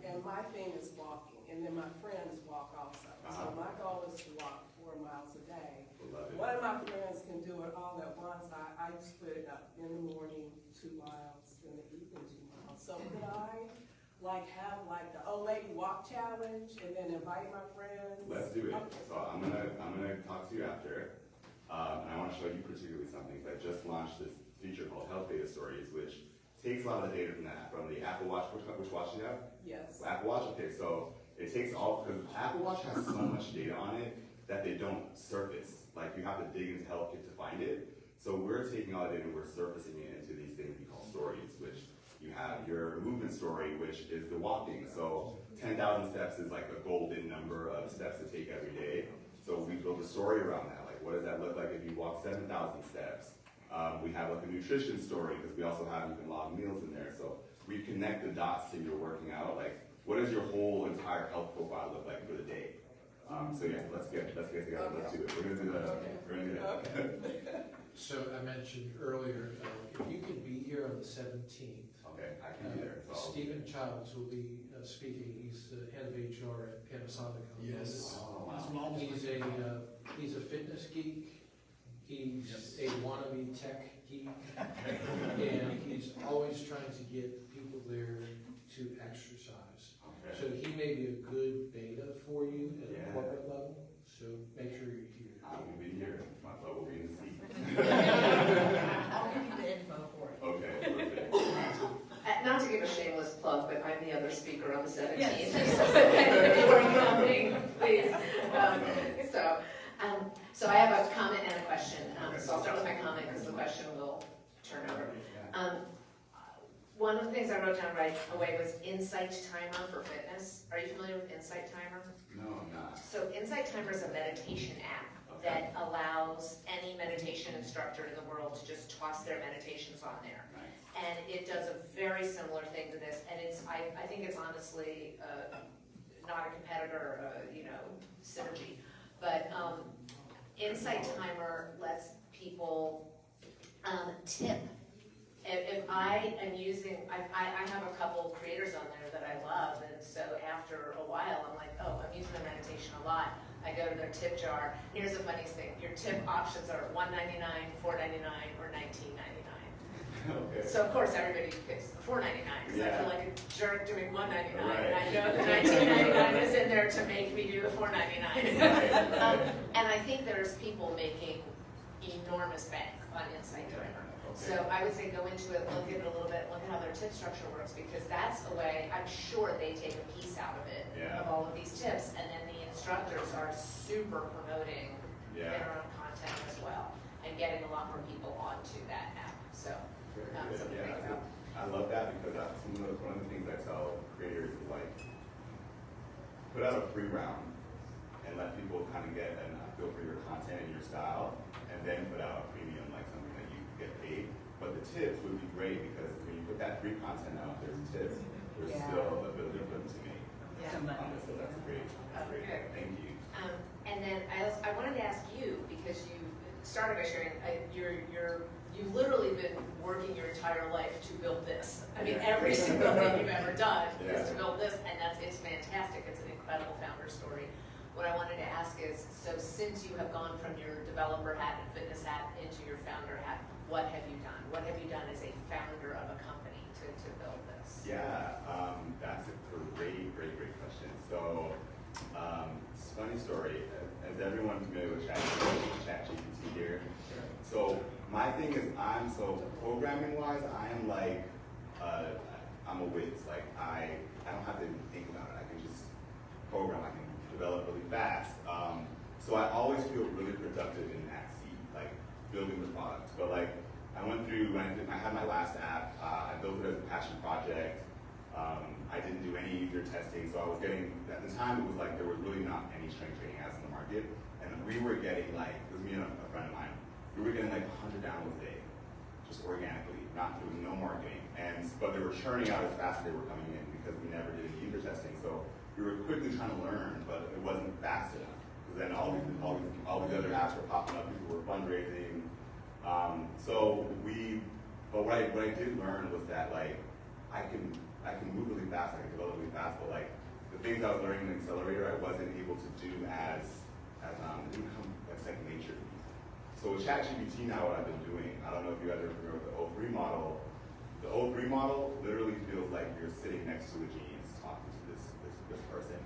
And my thing is walking, and then my friends walk also. So my goal is to walk 4 miles a day. One of my friends can do it all at once. I split it up in the morning 2 miles, in the evening 2 miles. So could I have the old lady walk challenge and then invite my friends? Let's do it. So I'm gonna talk to you after. And I want to show you particularly something. I just launched this feature called Health Data Stories, which takes a lot of the data from the Apple Watch. Which watch do you have? Yes. Apple Watch. Okay, so it takes because Apple Watch has so much data on it that they don't surface. Like you have to dig into HealthKit to find it. So we're taking all the data and we're surfacing it into these things we call stories, which you have your movement story, which is the walking. So 10,000 steps is like a golden number of steps to take every day. So we build a story around that. Like, what does that look like if you walk 7,000 steps? We have like a nutrition story because we also have, you can log meals in there. So we connect the dots to your working out. Like, what does your whole entire health profile look like for the day? So yeah, let's get together. Let's do it. We're gonna do that. We're gonna do that. So I mentioned earlier, if you could be here on the 17th. Okay, I can be there. So Stephen Childs will be speaking. He's the head of HR at Panasonic. Yes. He's a fitness geek. He's a wannabe tech geek, and he's always trying to get people there to exercise. okay. So he may be a good beta for you at a corporate level. So make sure you're here. I will be here. My butt will be in the seat. I'll give you the info for it. Okay, perfect. Not to give a shameless plug, but I'm the other speaker on the 17th. Yes. If you are coming, please. So I have a comment and a question. So I'll start with my comment because the question will turn over. one of the things I wrote down right away was Insight Timer for fitness. Are you familiar with Insight Timer? No, I'm not. So Insight Timer is a meditation app that allows any meditation instructor in the world to just toss their meditations on there. Nice. And it does a very similar thing to this, and it's, I think it's honestly, not a competitor, synergy. But, Insight Timer lets people, tip. If I am using, I have a couple creators on there that I love, and so after a while, I'm like, oh, I'm using their meditation a lot. I go to their tip jar. Here's the funniest thing. Your tip options are $1.99, $4.99, or $19.99. Okay. So of course everybody picks the $4.99 because I feel like a jerk doing $1.99. Right. And I know the $19.99 is in there to make me do the $4.99. Right. And I think there's people making enormous bank on Insight Timer. So I would say go into it, look at it a little bit, look at how their tip structure works, because that's a way, I'm sure they take a piece out of it, of all of these tips, and then the instructors are super promoting their own content as well, and getting a lot more people onto that app, so. Something to think about. I love that because that's one of the things I tell creators is like, put out a free round and let people kind of get a feel for your content and your style, and then put out a premium, like something that you get paid. But the tips would be great because when you put that free content out, there's tips. There's still a bit of difference to me. Yeah. So that's great. That's great. Okay. Thank you. And then I wanted to ask you, because you started by sharing, you've literally been working your entire life to build this. I mean, every single thing you've ever done is to build this, and it's fantastic. It's an incredible founder story. What I wanted to ask is, so since you have gone from your developer hat and fitness hat into your founder hat, what have you done? What have you done as a founder of a company to build this? Yeah, that's a great question. So, it's a funny story. As everyone familiar with ChatGPT here. So my thing is, programming wise, I am like, I'm a whiz. Like I don't have to even think about it. I can just program. I can develop really fast. So I always feel really productive in that seat, like building the product. But like I went through, when I had my last app, I built it as a passion project. I didn't do any user testing, so I was getting, at the time it was like there was really not any strength training ads in the market. And we were getting like, it was me and a friend of mine, we were getting like 100 downloads a day, just organically, not doing no marketing. But they were churning out as fast as they were coming in because we never did any user testing. So we were quickly trying to learn, but it wasn't fast enough. Because then all these other apps were popping up, people were fundraising. But what I did learn was that like, I can move really fast, I can develop really fast, but like, the things I was learning in the accelerator, I wasn't able to do it didn't come like second nature to me. So with ChatGPT now, what I've been doing, I don't know if you guys are familiar with the O3 model. The O3 model literally feels like you're sitting next to a genius talking to this person.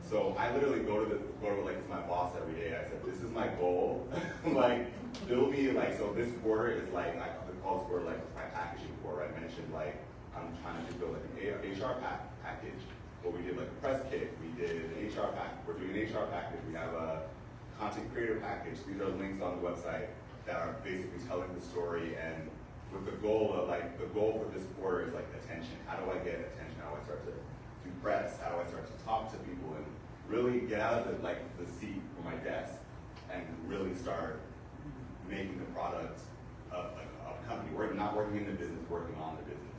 So I literally go to like to my boss every day. I said, this is my goal. Like, build me like, so this quarter is like, I call this quarter like my packaging quarter. I mentioned like, I'm trying to build like an HR package. But we did like a press kit. We did an HR pack. We're doing an HR package. We have a content creator package. These are links on the website that are basically telling the story, and with the goal of like, the goal for this quarter is like attention. How do I get attention? How do I start to do press? How do I start to talk to people and really get out of the seat from my desk and really start making the product a company. We're not working in the business, working on the business.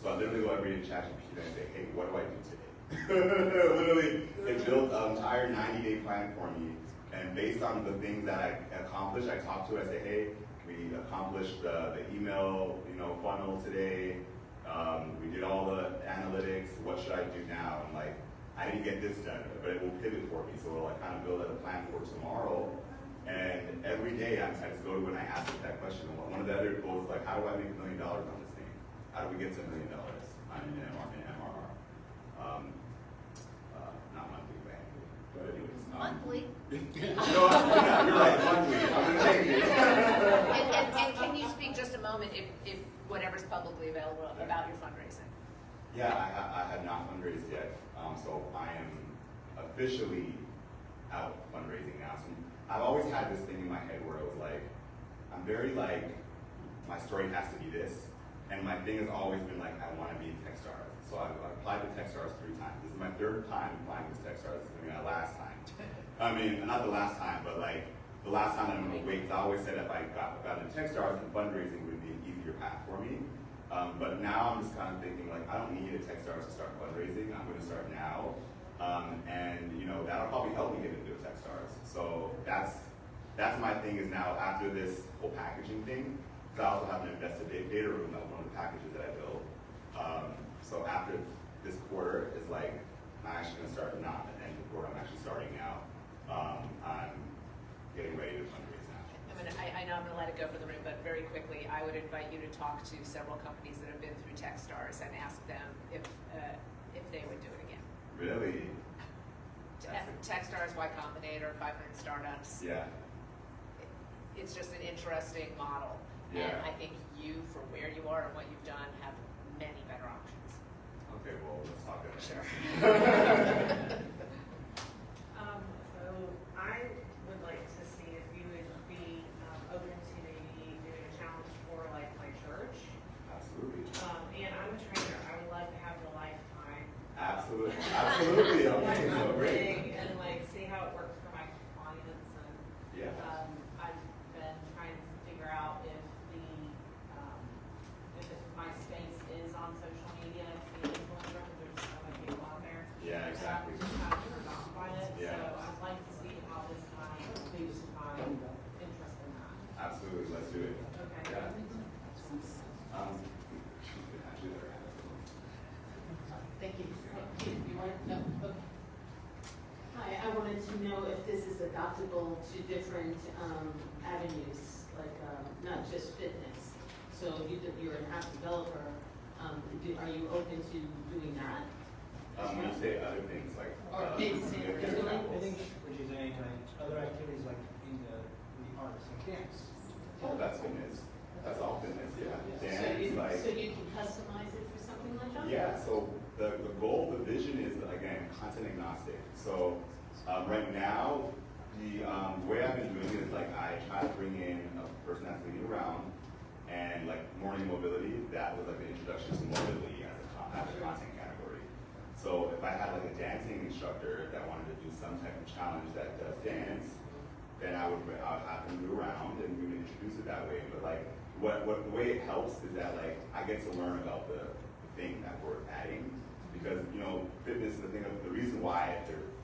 So I literally go every day to ChatGPT and say, hey, what do I do today? Literally, it built an entire 90-day plan for me. And based on the things that I accomplished, I talk to it, I say, hey, we accomplished the email funnel today. We did all the analytics. What should I do now? And like, I didn't get this done, but it will pivot for me. So it'll like kind of build a plan for tomorrow. And every day I just go to when I ask it that question. One of the other goals is like, how do I make $1 million on this thing? How do we get to $1 million on an MRR? Not monthly, but anyways. Monthly? No, you're right, monthly. I'm gonna change it. And can you speak just a moment, if whatever's publicly available, about your fundraising? Yeah, I have not fundraised yet, so I am officially out fundraising now. So I've always had this thing in my head where it was like, I'm very like, my story has to be this, And my thing has always been like, I want to be in Techstars. So I applied to Techstars 3 times. This is my 3rd time applying to Techstars. This is gonna be my last time. I mean, not the last time, but like the last time I'm gonna wait. Because I always said if I got into Techstars, then fundraising would be an easier path for me. But now I'm just kind of thinking like, I don't need a Techstars to start fundraising. I'm gonna start now. And you know, that'll probably help me get into a Techstars. So that's my thing is now after this whole packaging thing, because I also have an investigative data room, that was one of the packages that I built. So after this quarter is like, I'm actually gonna start not at the end of the quarter, I'm actually starting now. I'm getting ready to fundraise now. I know I'm gonna let it go for the room, but very quickly, I would invite you to talk to several companies that have been through Techstars and ask them if they would do it again. Really? Techstars, Y Combinator, 500 Startups. Yeah. It's just an interesting model. Yeah. And I think you, for where you are and what you've done, have many better options. Okay, well, let's talk about it. Sure. So I would like to see if you would be open to maybe doing a challenge for like my church. Absolutely. And I'm a trainer. I would love to have the lifetime. Absolutely. Absolutely. Okay, so great. And like see how it works for my clients. And Yeah. I've been trying to figure out if my space is on social media, the influencer, because there's so many people out there. Yeah, exactly. Just kind of turned off by it. Yeah. So I'd like to see how this kind of boosts my interest in that. Absolutely. Let's do it. Okay. Yeah. Thank you. You want, no, okay. Hi, I wanted to know if this is adaptable to different avenues, like not just fitness. So you're an app developer, are you open to doing that? When you say other things like Or maybe say give differently? examples. I think what you're saying, like, other activities like in the arts, like dance. Oh, that's fitness. That's all fitness, yeah. So Dance, you can customize it for something like that? yeah, so the goal, the vision is, again, content agnostic. So right now, the way I've been doing it is like I try to bring in a person that's leading around and like morning mobility, that was like the introduction to mobility as a content category. So if I had like a dancing instructor that wanted to do some type of challenge that does dance, then I would have them do around and we would introduce it that way. But like the way it helps is that like I get to learn about the thing that we're adding, because you know fitness is the thing. The reason why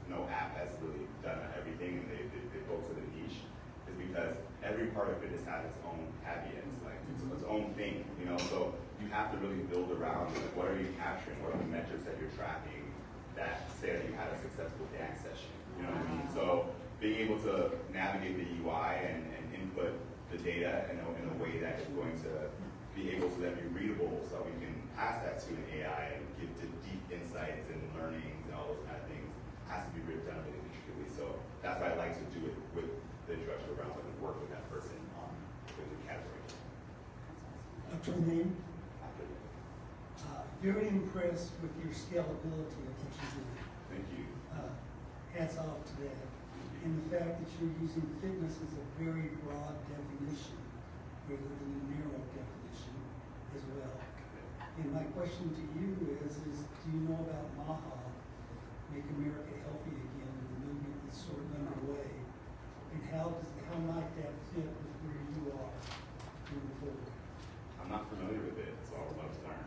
no app has really done everything and they go to the niche is because every part of fitness has its own caveats, like its own thing, you know. So you have to really build around like, what are you capturing, what are the metrics that you're tracking that say that you had a successful dance session, you know what I mean? So being able to navigate the UI and input the data in a way that is going to be able to then be readable, so we can pass that to an AI and give to deep insights and learnings and all those kind of things, has to be written down really intricately. So that's why I like to do it with the introductory rounds, and work with that person on the category. Dr. Lane, very impressed with your scalability of what you do. Thank you. Hats off to that. And the fact that you're using fitness as a very broad definition rather than a narrow definition as well. And my question to you is do you know about MAHA, Make America Healthy Again, the movement that's sort of underway? And how might that fit with where you are moving forward? I'm not familiar with it, so I would love to learn.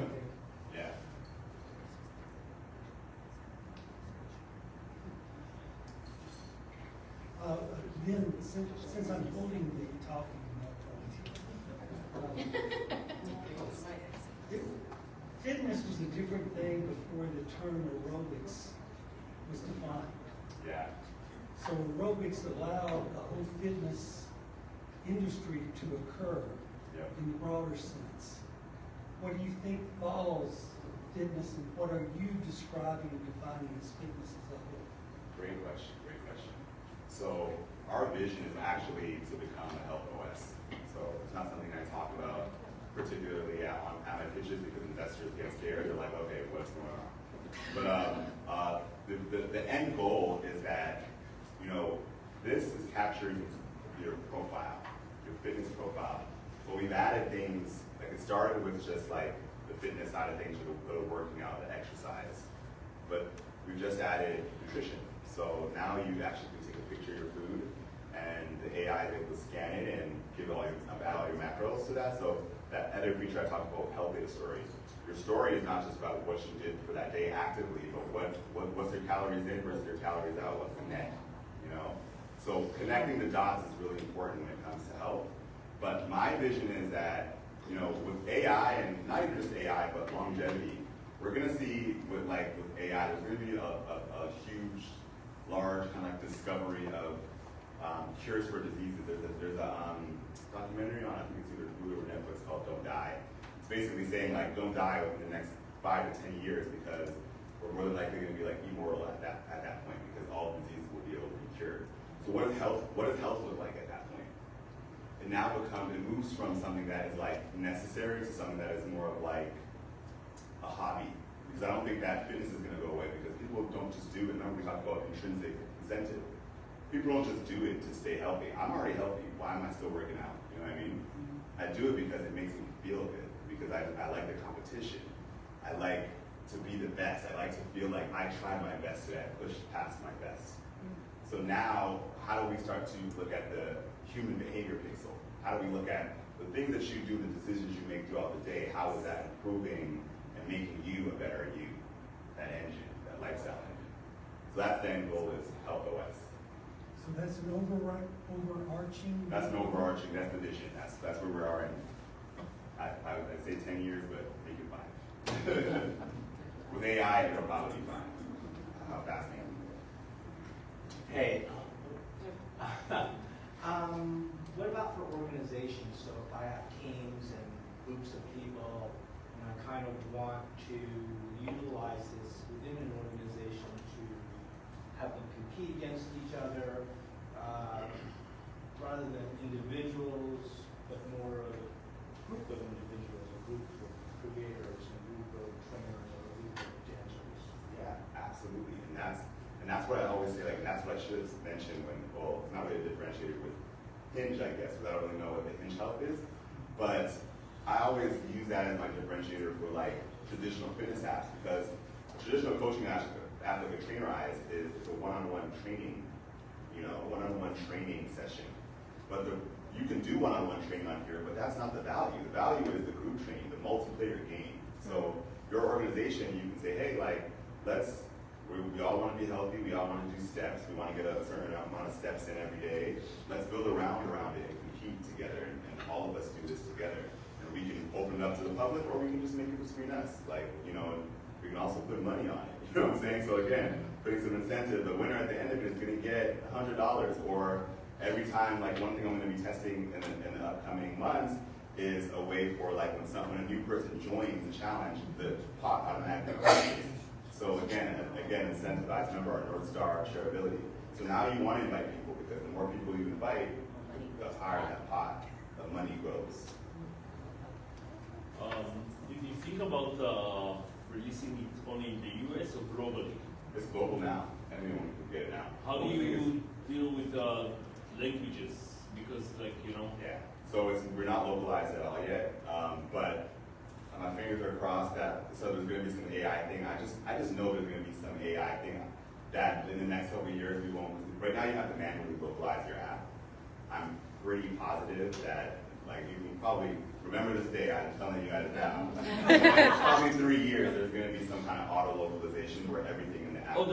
Okay. Yeah. Then, since I'm holding the talking fitness was a different thing before the term aerobics was defined. Yeah. So aerobics allowed the whole fitness industry to occur in the broader sense. What do you think follows fitness, and what are you describing and defining as fitness as a whole? Great question, great question. So our vision is actually to become a health OS. So it's not something I talk about particularly on my pitches because investors get scared. They're like, okay, what's going on? But the end goal is that, you know, this is capturing your profile, your fitness profile. But we've added things, like it's started with just like the fitness side of things, the working out, the exercise, but we've just added nutrition. So now you actually can take a picture of your food, and the AI is able to scan it and give all your macros to that. So that other feature I talked about, health data story. Your story is not just about what you did for that day actively, but what's your calories in versus your calories out, what's the net, you know? So connecting the dots is really important when it comes to health. But my vision is that, you know, with AI, and not even just AI, but longevity, we're gonna see with AI, there's gonna be a huge, large kind of like discovery of cures for diseases. There's a documentary on, I think it's either Hulu or Netflix, called Don't Die. It's basically saying like, don't die within the next 5 to 10 years, because we're more than likely gonna be like immortal at that point, because all diseases will be able to be cured. So what does health look like at that point? It now it moves from something that is like necessary to something that is more of like a hobby. Because I don't think that fitness is gonna go away, because people don't just do it. Remember we talked about intrinsic incentive. People don't just do it to stay healthy. I'm already healthy, why am I still working out? You know what I mean? I do it because it makes me feel good, because I like the competition. I like to be the best. I like to feel like I tried my best today, I pushed past my best. So now, how do we start to look at the human behavior pixel? How do we look at the things that you do, the decisions you make throughout the day, how is that improving and making you a better you? That engine, that lifestyle engine. So that then goal is Health OS. So that's an overarching? That's an overarching, that's the vision. That's where we are in, I'd say 10 years, but make it 5. With AI, it'll probably be 5. How fascinating. Hey, what about for organizations? So if I have teams and groups of people, and I kind of want to utilize this within an organization to have them compete against each other, rather than individuals, but more of a group of individuals, a group of creators, a group of trainers, or a group of dancers. Yeah, absolutely. And that's what I always say, like, that's what I should have mentioned when, well, it's not really a differentiator with Hinge, I guess, because I don't really know what the Hinge Health is. But I always use that as my differentiator for like traditional fitness apps, because traditional coaching app like a Trainer Eyes is a one-on-one training, one-on-one training session. But you can do one-on-one training on here, but that's not the value. The value is the group training, the multiplayer game. So your organization, you can say, hey, like, we all want to be healthy, we all want to do steps, we want to get a certain amount of steps in every day. Let's build a round around it and compete together, and all of us do this together. And we can open it up to the public, or we can just make it between us. Like, we can also put money on it. You know what I'm saying? So again, putting some incentive, the winner at the end of it is going to get $100, or every time, like one thing I'm going to be testing in the upcoming months is a way for like when a new person joins the challenge, the pot automatically increases. So again, incentivize. Remember our North Star, our shareability. So now you want to invite people, because the more people you invite, the higher that pot of money grows. Did you think about releasing it only in the US or globally? It's global now. Anyone can get it now. How do you deal with languages? Because Yeah. So we're not localized at all yet, but my fingers are crossed that there's going to be some AI thing. I just know there's going to be some AI thing that in the next couple of years we won't. Right now you have to manually localize your app. I'm pretty positive that you can probably remember this day. I'm telling you guys now. Probably 3 years there's going to be some kind of auto localization where everything in the app. Oh,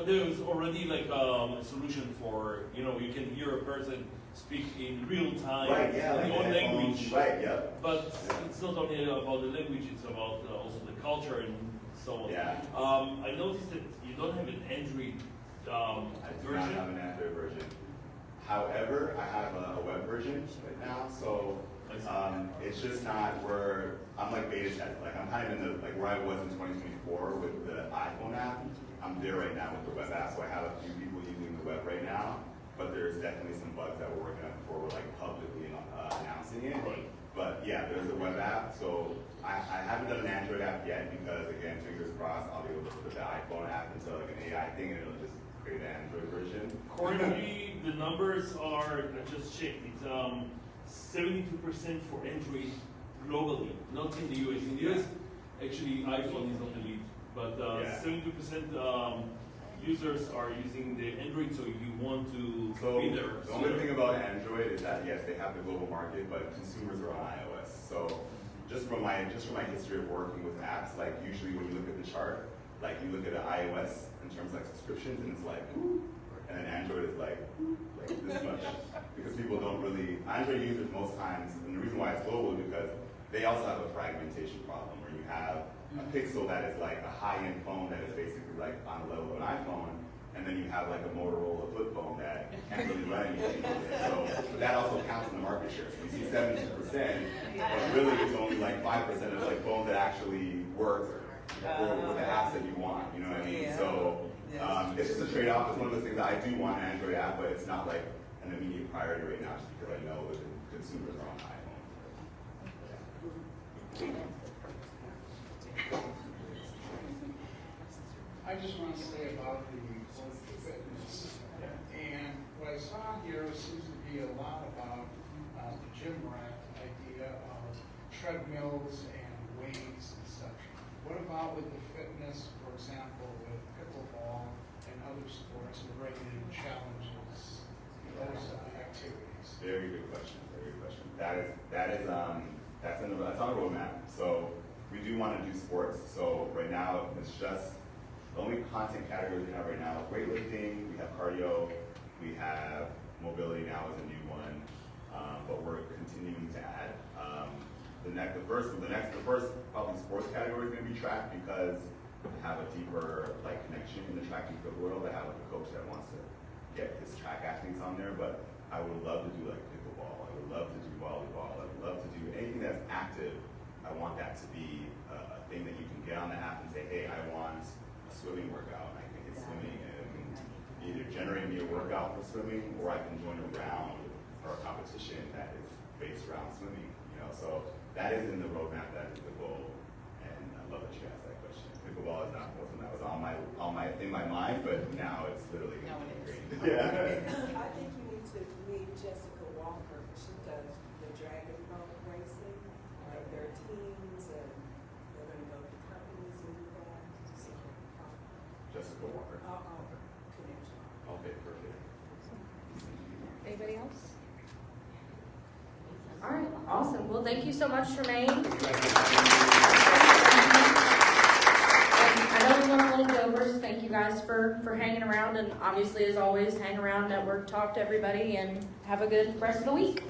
there's already like a solution for you can hear a person speak in real time, right, yeah, in your language. Right, yep. But it's not only about the language; it's about also the culture and so on. Yeah. I noticed that you don't have an Android I do not have an Android version. However, I have a web version right now, so it's just not where I'm like beta testing. Like I'm kind of in the where I was in 2024 with the iPhone app. I'm there right now with the web app, so I have a few people using the web right now. But there's definitely some bugs that we're working on before we're publicly announcing it. But yeah, there's a web app. So I haven't done an Android app yet because again, fingers crossed, I'll be able to put the iPhone app into like an AI thing and it'll just create an Android version. Currently, the numbers are I just checked. It's 72% for Android globally, not in the US. In the US, actually iPhone is not the lead, but 72% users are using the Android, so you want to be there. The only thing about Android is that yes, they have the global market, but consumers are on iOS. So just from my history of working with apps, like usually when you look at the chart, like you look at an iOS in terms of like subscriptions, and it's like, and then Android is like this much, because people don't really, Android users most times, and the reason why it's global is because they also have a fragmentation problem where you have a Pixel that is like a high-end phone that is basically like on the level of an iPhone, and then you have like a Motorola flip phone that can't really run anything with it. So that also counts in the market share. So you see 72%, but really it's only like 5% of like phones that actually work for the apps that you want. You know what I mean? So it's just a trade-off. It's one of those things that I do want an Android app, but it's not like an immediate priority right now, just because I know that consumers are on iPhone. I just want to say about the fitness. And what I saw here seems to be a lot about the gym rat idea of treadmills and weights and such. What about with the fitness, for example, with pickleball and other sports and bringing in challenges, those activities? Very good question. Very good question. That's on the roadmap. So we do want to do sports. So right now it's just the only content categories we have right now is weightlifting. We have cardio. We have mobility now is a new one, but we're continuing to add. The first probably sports category is going to be track, because I have a deeper like connection in the track and field world. I have like a coach that wants to get his track athletes on there, but I would love to do like pickleball. I would love to do volleyball. I would love to do anything that's active. I want that to be a thing that you can get on the app and say, hey, I want a swimming workout. I can hit swimming and either generate me a workout for swimming, or I can join a round or a competition that is based around swimming. You know, so that is in the roadmap. That is the goal. And I love that you asked that question. Pickleball is not something that was in my mind, but now it's literally great. Yeah. I think you need to meet Jessica Walker. She does the dragon boat racing. Like their teams, and they're going to go to companies and do that. So, Jessica Walker. connection. Okay, perfect. Anybody else? All right, awesome. Well, thank you so much, Tremaine. I know we went a little bit over, so thank you guys for hanging around, and obviously, as always, hang around, network, talk to everybody, and have a good rest of the week.